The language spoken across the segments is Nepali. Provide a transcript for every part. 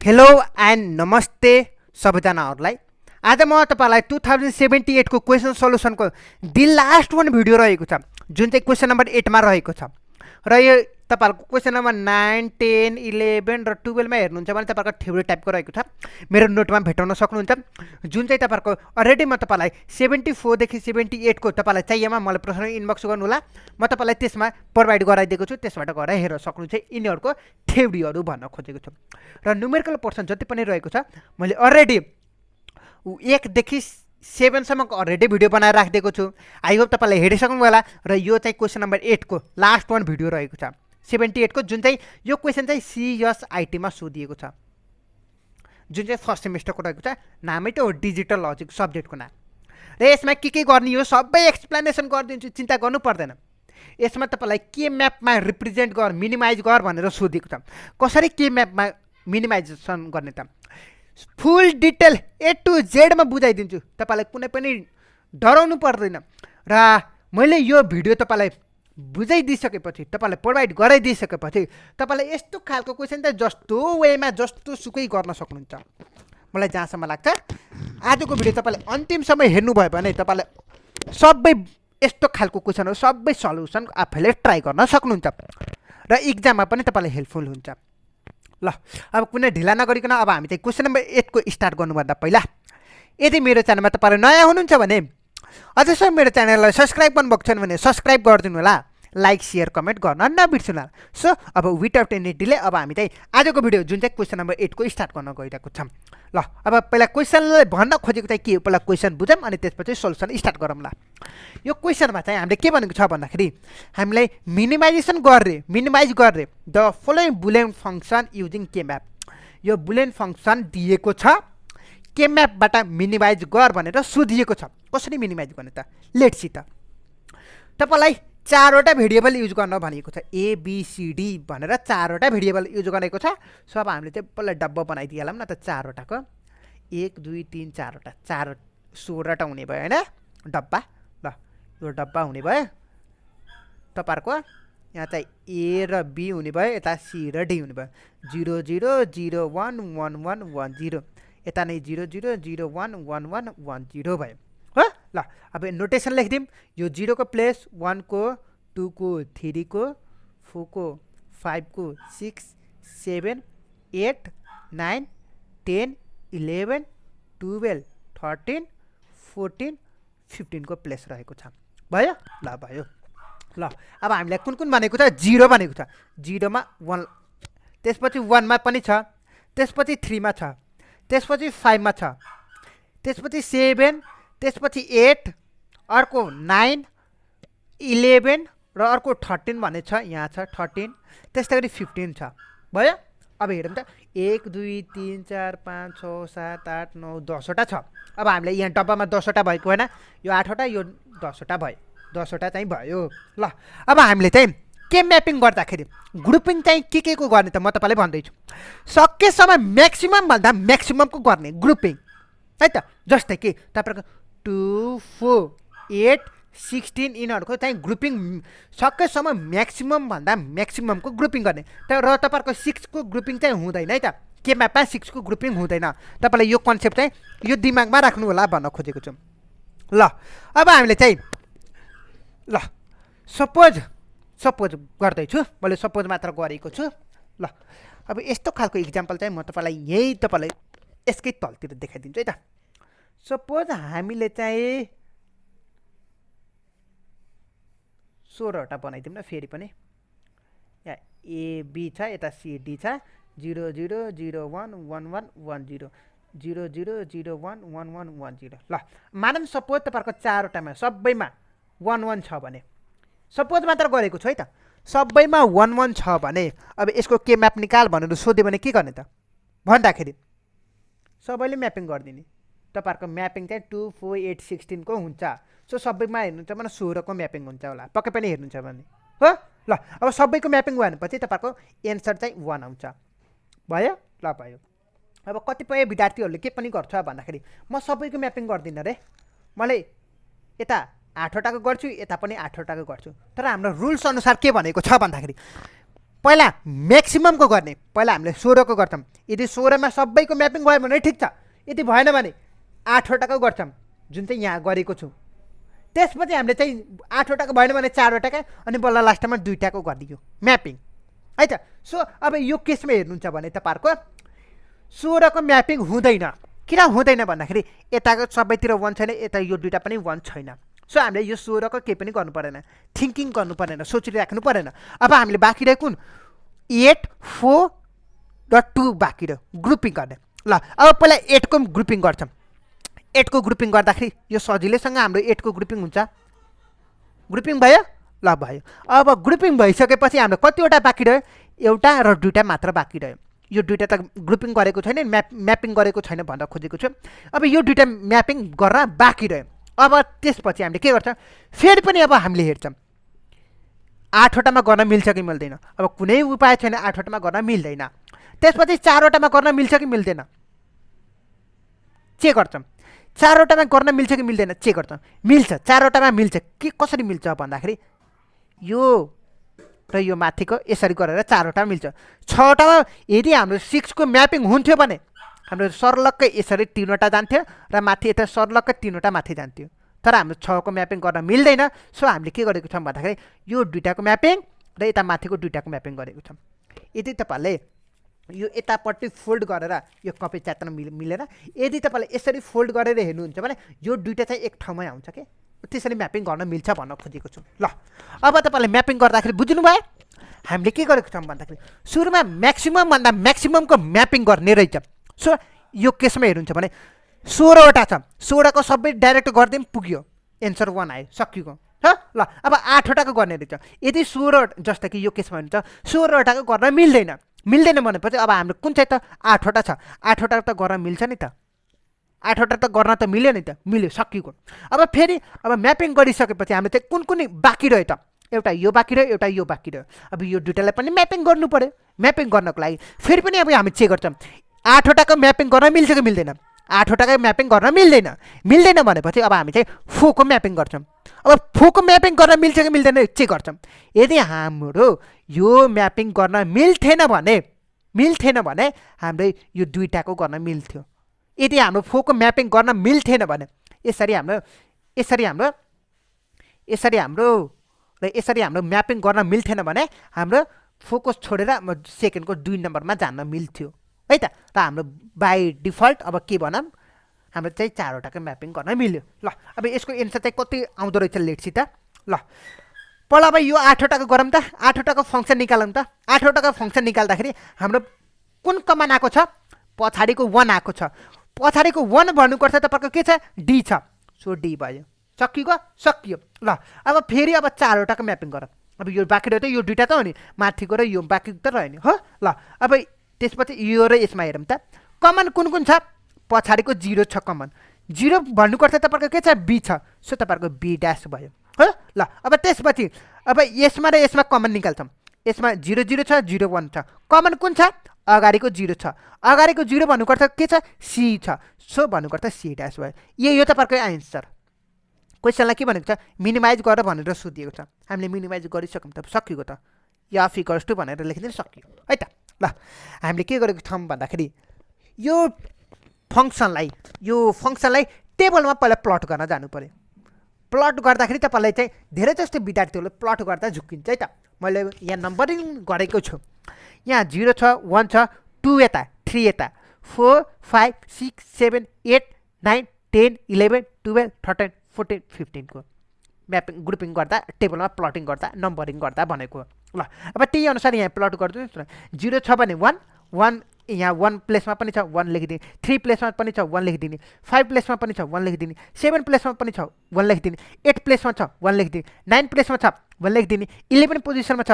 हेलो एन्ड नमस्ते सबैजनाहरूलाई। आज म तपाईलाई 2078 को क्वेशन सल्युसनको दि लास्ट वान भिडियो रहेको छ, जुन चाहिँ क्वेशन नम्बर 8 मा रहेको छ। र यो तपाईहरुको क्वेशन नम्बर 9, 10, 11 र 12 मा हेर्नुहुन्छ भने तपाईहरुको थ्योरी टाइपको रहेको छ। मेरो नोटमा भेटाउन सक्नुहुन्छ, जुन चाहिँ तपाईहरुको अलरेडी म तपाईलाई 74 देखि 78 को तपाईलाई चाहिएमा मलाई प्रश्न इनबक्स गर्नु होला। म तपाईलाई त्यसमा प्रोवाइड गराइदिएको छु, त्यसबाट गएर हेर्न सक्नुहुन्छ यिनीहरुको थ्योरीहरु भन्न खोजेको छु। र न्यूमेरिकल पोर्सन जति पनि रहेको छ मैले अलरेडी 1 देखि 7 सम्मको अलरेडी भिडियो बनाएर राखिदिएको छु। आई होप तपाईले हेरिसक्नु होला। र यो चाहिँ क्वेशन नम्बर 8 को लास्ट वान भिडियो रहेको छ 78 को, जुन चाहिँ यो क्वेशन चाहिँ CSIT मा सोधिएको छ, जुन चाहिँ फर्स्ट सेमेस्टरको रहेको छ। नामै त हो डिजिटल लजिक सब्जेक्टको नाम। र यसमा के गर्ने हो सबै एक्सप्लेनेसन गरिदिन्छु, चिन्ता गर्नु पर्दैन। यसमा तपाईलाई के म्यापमा रिप्रेजेन्ट गर, मिनिमाइज गर भनेर सोधिएको छ। कसरी के म्यापमा मिनिमाइजेसन गर्ने त फुल डिटेल A to Z मा बुझाइदिन्छु, तपाईलाई कुनै पनि डराउनु पर्दैन। र मैले यो भिडियो तपाईलाई बुझाइदिसकेपछि, तपाईलाई प्रोवाइड गराइदिसकेपछि तपाईलाई यस्तो खालको क्वेशन चाहिँ जस्तो वेमा जस्तो सुकै गर्न सक्नुहुन्छ। मलाई जहाँसम्म लाग्छ आजको भिडियो तपाईले अन्तिमसम्म हेर्नुभयो भने तपाईलाई सबै यस्तो खालको क्वेशनहरु सबै सल्युसन आफैले ट्राई गर्न सक्नुहुन्छ र एक्जाममा पनि तपाईलाई हेल्पफुल हुन्छ। ल अब कुनै ढिला नगरिकन अब हामी चाहिँ क्वेशन नम्बर 8 को स्टार्ट गर्नुभन्दा पहिला यदि मेरो च्यानलमा तपाईहरु नयाँ हुनुहुन्छ भने अझैसम्म मेरो च्यानललाई सब्स्क्राइब गर्नुभएको छैन भने सब्स्क्राइब गरिदिनु होला, लाइक शेयर कमेन्ट गर्न नबिर्सनु होला। सो अब विदाउट एनी डिले अब हामी चाहिँ आजको भिडियो जुन चाहिँ क्वेशन नम्बर 8 को स्टार्ट गर्न गइरहेको छौं। ल अब पहिला क्वेशनले भन्न खोजेको चाहिँ के हो पहिला क्वेशन बुझौँ अनि त्यसपछि सोलुसन स्टार्ट गरौँला। यो क्वेशनमा चाहिँ हामीले के भनेको छ भन्दाखेरि हामीलाई मिनिमाइज गर्ने the following Boolean function using के म्याप। यो बुलियन फंक्सन दिएको छ, के म्यापबाट मिनिमाइज गर भनेर सोधिएको छ। कसरी मिनिमाइज गर्ने त लेट्स सी त। तपाईलाई 4 वटा भेरिएबल युज गर्न भनेको छ, A B C D भनेर 4 वटा भेरिएबल युज गरेको छ। सो अब हामीले चाहिँ पहिला डब्बा बनाइदिहालौँ न त 4 वटाको 1 2 3 4 वटा 4 16 वटा हुने भयो हैन डब्बा। ल यो डब्बा हुने भयो, तपाईहरुको यहाँ चाहिँ A र B हुने भयो, यता C र D हुने भयो। 0 0 0 1 1 1 1 0 यता नै 0 0 0 1 1 1 1 0 भयो हो। ल अब नोटेसन लेखिदिम। यो 0 को प्लेस 1 को 2 को 3 को 4 को 5 को 6 7 8 9 10 11 12 13 14 15 को प्लेस रहेको छ। भयो ल भयो। ल अब हामीलाई कुन कुन भनेको छ 0 भनेको छ। 0 मा 1, त्यसपछि 1 मा पनि छ, त्यसपछि 3 मा छ, त्यसपछि 5 मा छ, त्यसपछि 7, त्यसपछि 8, अर्को 9 11 र अर्को 13 भन्ने छ, यहाँ छ 13, त्यसैगरी 15 छ। भयो। अब हेरौँ त 1 2 3 4 5 6 7 8 9 10 वटा छ। अब हामीले यहाँ डब्बामा 10 वटा भएको हैन, यो 8 वटा यो 10 वटा भयो, 10 वटा चाहिँ भयो। ल अब हामीले चाहिँ के म्यापिङ गर्दाखेरि ग्रुपिङ चाहिँ के को गर्ने त म तपाईलाई भन्दै छु। सकेसम्म म्याक्सिमम भन्दा म्याक्सिममको गर्ने ग्रुपिङ है त। जस्तै कि तपाईहरुको 2 4 8 16 यिनीहरुको चाहिँ ग्रुपिङ सकेसम्म म्याक्सिमम भन्दा म्याक्सिममको ग्रुपिङ गर्ने। तर तपाईहरुको 6 को ग्रुपिङ चाहिँ हुँदैन है त। के म्यापमा 6 को ग्रुपिङ हुँदैन। तपाईलाई यो कन्सेप्ट चाहिँ यो दिमागमा राख्नु होला भन्न खोजेको छु। ल अब हामीले चाहिँ ल सपोज गर्दैछु, मैले सपोज मात्र गरेको छु। ल अब यस्तो खालको इक्जाम्पल चाहिँ म तपाईलाई यही तपाईलाई यसकै तलतिर देखाइदिन्छु है त। सपोज हामीले चाहिँ 16 वटा बनाइदिउँ न फेरि पनि। यहाँ A B छ, यता C D छ। 0 0 0 1 1 1 1 0 0 0 0 1 1 1 1 0। ल मानौँ सपोज तपाईहरुको 4 वटामा सबैमा 1 1 छ भने, सपोज मात्र गरेको छु है त, सबैमा 1 1 छ भने अब यसको के म्याप निकाल भनेर सोध्यो भने के गर्ने त भन्दाखेरि सबैले म्यापिङ गरिदिने। तपाईहरुको म्यापिङ चाहिँ 2 4 8 16 को हुन्छ। सो सबैमा हेर्नुहुन्छ भने 16 को म्यापिङ हुन्छ होला, पक्कै पनि हेर्नुहुन्छ भने हो। ल अब सबैको म्यापिङ भनेपछि तपाईहरुको एन्सर चाहिँ 1 आउँछ। भयो ल भयो। अब कतिपय विद्यार्थीहरूले के पनि गर्छ भन्दाखेरि म सबैको म्यापिङ गर्दिन रे, मैले यता 8 वटाको गर्छु, यता पनि 8 वटाको गर्छु। तर हाम्रो रुल्स अनुसार के भनेको छ भन्दाखेरि पहिला म्याक्सिममको गर्ने, पहिला हामीले 16 को गर्छौँ। यदि 16 मा सबैको म्यापिङ भयो भने ठिक छ, यदि भएन भने 8 वटाको गर्छौँ, जुन चाहिँ यहाँ गरेको छु। त्यसपछि हामीले चाहिँ 8 वटाको भएन भने 4 वटाकै, अनि बल्ल लास्टमा 2 टाको गरिदियो म्यापिङ है त। सो अब यो केसमा हेर्नुहुन्छ भने तपाईँहरूको 16 को म्यापिङ हुँदैन। किन हुँदैन भन्दाखेरि यताको सबैतिर 1 छैन, यता यो दुईटा पनि 1 छैन। सो हामीले यो 16 को केही पनि गर्नु परेन, थिङ्किङ गर्नु परेन, सोचिराख्नु परेन। अब हामीले बाँकी रह्यो कुन 8 4 र 2 बाँकी रह्यो ग्रुपिङ गर्ने। ल अब पहिला 8 को ग्रुपिङ गर्छौँ। 8 को ग्रुपिङ गर्दाखेरि यो सजिलैसँग हाम्रो 8 को ग्रुपिङ हुन्छ। ग्रुपिङ भयो, ल भयो। अब ग्रुपिङ भइसकेपछि हाम्रो कतिवटा बाँकी रह्यो, एउटा र दुईटा मात्र बाँकी रह्यो। यो दुईटा त ग्रुपिङ गरेको छैन, म्यापिङ गरेको छैन भन्न खोजेको छु। अब यो दुईटा म्यापिङ गर्न बाँकी रह्यो। अब त्यसपछि हामीले के गर्छौँ, फेरि पनि अब हामीले हेर्छौँ 8 वटामा गर्न मिल्छ कि मिल्दैन। अब कुनै उपाय छैन, 8 वटामा गर्न मिल्दैन। त्यसपछि 4 वटामा गर्न मिल्छ कि मिल्दैन चेक गर्छौँ। 4 वटामा गर्न मिल्छ कि मिल्दैन चेक गर्छौँ। मिल्छ, 4 वटामा मिल्छ। के कसरी मिल्छ भन्दाखेरि यो र यो माथिको यसरी गरेर 4 वटा मिल्छ। 6 वटामा यदि हाम्रो 6 को म्यापिङ हुन्थ्यो भने हाम्रो सर्लक्कै यसरी 3 वटा जान्थ्यो र माथि यता सर्लक्कै 3 वटा माथि जान्थ्यो। तर हाम्रो 6 को म्यापिङ गर्न मिल्दैन। सो हामीले के गरेको छौँ भन्दाखेरि यो दुईटाको म्यापिङ र यता माथिको दुईटाको म्यापिङ गरेको छौँ। यदि तपाईँले यो यतापट्टि फोल्ड गरेर यो कपी च्यात्न मिलेन, यदि तपाईँले यसरी फोल्ड गरेर हेर्नुहुन्छ भने यो दुईटा चाहिँ एक ठाउँमै आउँछ के, त्यसरी म्यापिङ गर्न मिल्छ भन्न खोजेको छु। ल अब तपाईँले म्यापिङ गर्दाखेरि बुझ्नुभयो हामीले के गरेको छौँ भन्दाखेरि सुरुमा म्याक्सिमम भन्दा म्याक्सिममको म्यापिङ गर्ने रहेछ। सो यो केसमा हेर्नुहुन्छ भने 16 वटा छ, 16 को सबै डाइरेक्ट गरिदिउँ पुग्यो, एन्सर 1 आयो, सकिएको ह। ल अब 8 वटाको गर्ने रहेछ। यदि 16 जस्तो कि यो केसमा हुन्छ 16 वटाको गर्न मिल्दैन। मिल्दैन भनेपछि अब हाम्रो कुन चाहिँ त 8 वटा छ, 8 वटा त गर्न मिल्छ नि त, 8 वटा त गर्न त मिल्यो नि त, मिल्यो, सकिएको। अब फेरि अब म्यापिङ गरिसकेपछि हामीले चाहिँ कुन कुन बाँकी रह्यो त, एउटा यो बाँकी रह्यो, एउटा यो बाँकी रह्यो। अब यो दुईटालाई पनि म्यापिङ गर्नु पऱ्यो। म्यापिङ गर्नको लागि फेरि पनि अब हामी चेक गर्छौँ 8 वटाको म्यापिङ गर्न मिल्छ कि मिल्दैन। 8 वटाको म्यापिङ गर्न मिल्दैन। मिल्दैन भनेपछि अब हामी चाहिँ 4 को म्यापिङ गर्छौँ। अब 4 को म्यापिङ गर्न मिल्छ कि मिल्दैन चेक गर्छौँ। यदि हाम्रो यो म्यापिङ गर्न मिल्थेन भने हाम्रो यो दुईटाको गर्न मिल्थ्यो। यदि हाम्रो 4 को म्यापिङ गर्न मिल्थेन भने यसरी हाम्रो म्यापिङ गर्न मिल्थेन भने हाम्रो फोकस छोडेर सेकेन्डको 2 नम्बरमा जान्न मिल्थ्यो है त। र हाम्रो बाई डिफल्ट अब के भनौँ हाम्रो चाहिँ 4 वटाको म्यापिङ गर्न मिल्यो। ल अब यसको एन्सर चाहिँ कति आउँदो रहेछ लेट्सी त। ल पहिला अब यो 8 वटाको गरौँ त, 8 वटाको फङ्सन निकालौँ त। 8 वटाको फङ्सन निकाल्दाखेरि हाम्रो कुन कमान आएको छ, पछाडिको 1 आएको छ। पछाडिको 1 भन्नुपर्छ तपाईँको के छ, डी छ। सो डी भयो, सकियो। ल अब फेरि अब 4 वटाको म्यापिङ गरौँ। अब यो बाँकी रह्यो त, यो दुईटा त हो नि, माथिको र यो बाँकी त रह्यो नि हो। ल अब त्यसपछि यो र यसमा हेरौँ त, कमन कुन कुन छ, पछाडिको 0 छ कमन। 0 भन्नुपर्छ तपाईँको के छ, बी छ। सो तपाईँको बी ड्यास भयो हो। ल अब त्यसपछि अब यसमा र यसमा कमन निकाल्छौँ। यसमा 0 0 छ, 0 1 छ। कमन कुन छ, अगाडिको 0 छ। अगाडिको 0 भन्नुपर्छ के छ, सी छ। सो भन्नुपर्छ सी ड्यास भयो। यो तपाईँको एन्सर। क्वेसनलाई के भनेको छ, मिनिमाइज गर भनेर सोधिएको छ। हामीले मिनिमाइज गरिसक्यौँ त, सकिएको त। एफ इक्वल्स टु भनेर लेखिदिनु सकियो है त। ल हामीले के गरेको छौँ भन्दाखेरि यो फङ्सनलाई टेबलमा पहिला प्लट गर्न जानु पऱ्यो। प्लट गर्दाखेरि तपाईँलाई चाहिँ धेरै जस्तो विद्यार्थीहरूले प्लट गर्दा झुक्किन्छ है त। मैले यहाँ नम्बरिङ गरेको छु। यहाँ 0 छ, 1 छ, 2 यता, 3 यता, 4 5 6 7 8 9 10 11 12 13 14 15 को म्यापिङ ग्रुपिङ गर्दा टेबलमा प्लटिङ गर्दा नम्बरिङ गर्दा भनेको। ल अब त्यही अनुसार यहाँ प्लट गरिदिनुहोस् न। 0 छ भने 1 यहाँ 1 प्लेसमा पनि छ 1 लेखिदिने, 3 प्लेसमा पनि छ 1 लेखिदिने, 5 प्लेसमा पनि छ 1 लेखिदिने, 7 प्लेसमा पनि छ 1 लेखिदिने, 8 प्लेसमा छ 1 लेखिदिने, 9 प्लेसमा छ 1 लेखिदिने, 11 पोजिसनमा छ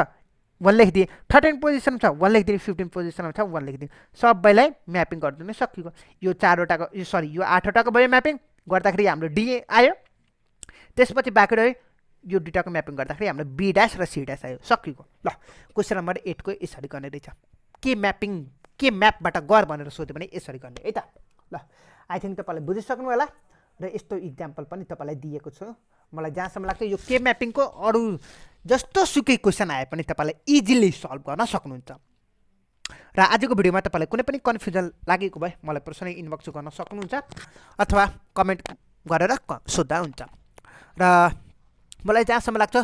1 लेखिदिने, 13 पोजिसनमा छ 1 लेखिदिने, 15 पोजिसनमा छ 1 लेखिदिने। सबैलाई म्यापिङ गरिदिनु सकिएको। यो 4 वटाको यो 8 वटाको भयो म्यापिङ गर्दाखेरि हाम्रो डी आयो। त्यसपछि बाँकी रह्यो यो दुईटाको म्यापिङ गर्दाखेरि हाम्रो बी ड्यास र सी ड्यास आयो, सकिएको। ल क्वेसन नम्बर 8 को यसरी गर्ने रहेछ। के म्यापबाट गर भनेर सोध्यो भने यसरी गर्ने है त। ल आई थिङ्क तपाईँले बुझिसक्नु होला। र यस्तो इक्जाम्पल पनि तपाईँलाई दिएको छु। मलाई जहाँसम्म लाग्छ यो के म्यापिङको अरू जस्तो सुकै क्वेसन आए पनि तपाईँलाई इजिली सल्भ गर्न सक्नुहुन्छ। र आजको भिडियोमा तपाईँलाई कुनै पनि कन्फ्युजन लागेको भए मलाई पर्सनली इनबक्स गर्न सक्नुहुन्छ अथवा कमेन्ट गरेर सोध्दा हुन्छ। र मलाई जहाँसम्म लाग्छ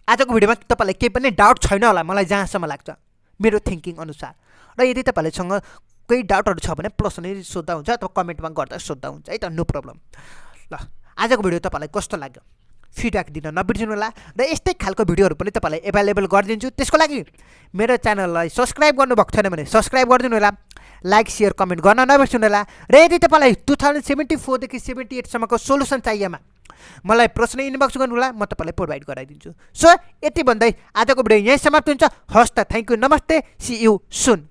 आजको भिडियोमा तपाईँलाई केही पनि डाउट छैन होला, मलाई जहाँसम्म लाग्छ मेरो थिङ्किङ अनुसार। र यदि तपाईँहरूसँग केही डाउटहरू छ भने पर्सनली सोध्दा हुन्छ अथवा कमेन्टमा गर्दा सोध्दा हुन्छ है त, नो प्रब्लम। ल आजको भिडियो तपाईँलाई कस्तो लाग्यो फिडब्याक दिन नबिर्सिनु होला। र यस्तै खालको भिडियोहरू पनि तपाईँलाई एभाइलेबल गरिदिन्छु। त्यसको लागि मेरो च्यानललाई सब्सक्राइब गर्नुभएको छैन भने सब्सक्राइब गरिदिनु होला, लाइक सेयर कमेन्ट गर्न नबिर्सिनु होला। र यदि तपाईँलाई 2074 देखि 78 सम्मको सोलुसन चाहिएमा मलाई प्रश्न इनबक्स गर्नु होला, म तपाईँलाई प्रोभाइड गराइदिन्छु। सो यति भन्दै आजको भिडियो यहीँ समाप्त हुन्छ। हस् त, थ्याङ्क यू, नमस्ते, सी यू सुन।